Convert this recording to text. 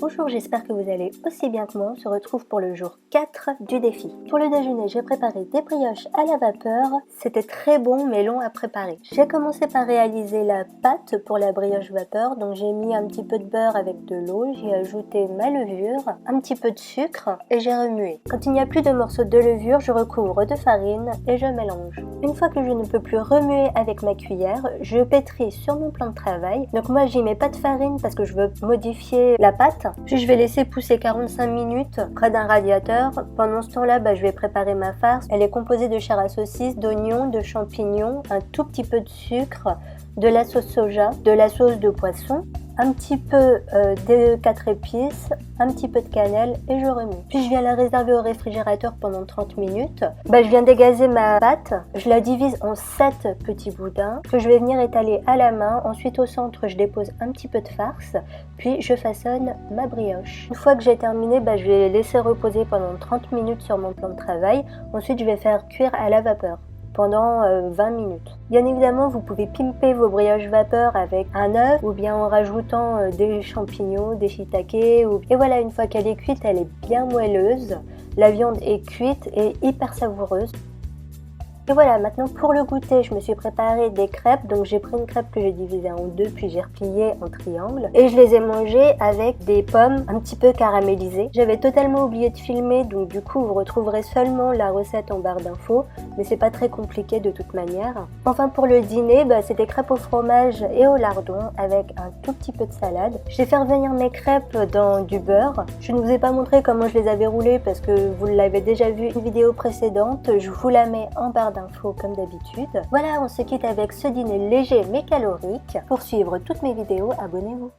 Bonjour, j'espère que vous allez aussi bien que moi. On se retrouve pour le jour 4 du défi. Pour le déjeuner, j'ai préparé des brioches à la vapeur. C'était très bon mais long à préparer. J'ai commencé par réaliser la pâte pour la brioche vapeur. Donc j'ai mis un petit peu de beurre avec de l'eau, j'ai ajouté ma levure, un petit peu de sucre et j'ai remué. Quand il n'y a plus de morceaux de levure, je recouvre de farine et je mélange. Une fois que je ne peux plus remuer avec ma cuillère, je pétris sur mon plan de travail. Donc moi j'y mets pas de farine parce que je veux modifier la pâte. Puis je vais laisser pousser 45 minutes près d'un radiateur. Pendant ce temps-là, je vais préparer ma farce. Elle est composée de chair à saucisse, d'oignons, de champignons, un tout petit peu de sucre, de la sauce soja, de la sauce de poisson, un petit peu de 4 épices, un petit peu de cannelle et je remue. Puis je viens la réserver au réfrigérateur pendant 30 minutes. Je viens dégazer ma pâte, je la divise en 7 petits boudins que je vais venir étaler à la main. Ensuite au centre, je dépose un petit peu de farce, puis je façonne ma brioche. Une fois que j'ai terminé, je vais les laisser reposer pendant 30 minutes sur mon plan de travail. Ensuite, je vais faire cuire à la vapeur pendant 20 minutes. Bien évidemment, vous pouvez pimper vos brioches vapeur avec un œuf ou bien en rajoutant des champignons, des shiitake. Et voilà, une fois qu'elle est cuite, elle est bien moelleuse. La viande est cuite et hyper savoureuse. Et voilà, maintenant pour le goûter, je me suis préparé des crêpes. Donc j'ai pris une crêpe que j'ai divisée en deux, puis j'ai replié en triangle. Et je les ai mangées avec des pommes un petit peu caramélisées. J'avais totalement oublié de filmer, donc du coup vous retrouverez seulement la recette en barre d'infos. Mais c'est pas très compliqué de toute manière. Enfin pour le dîner, c'est des crêpes au fromage et au lardon avec un tout petit peu de salade. J'ai fait revenir mes crêpes dans du beurre. Je ne vous ai pas montré comment je les avais roulées parce que vous l'avez déjà vu une vidéo précédente. Je vous la mets en barre d'infos comme d'habitude. Voilà, on se quitte avec ce dîner léger mais calorique. Pour suivre toutes mes vidéos, abonnez-vous.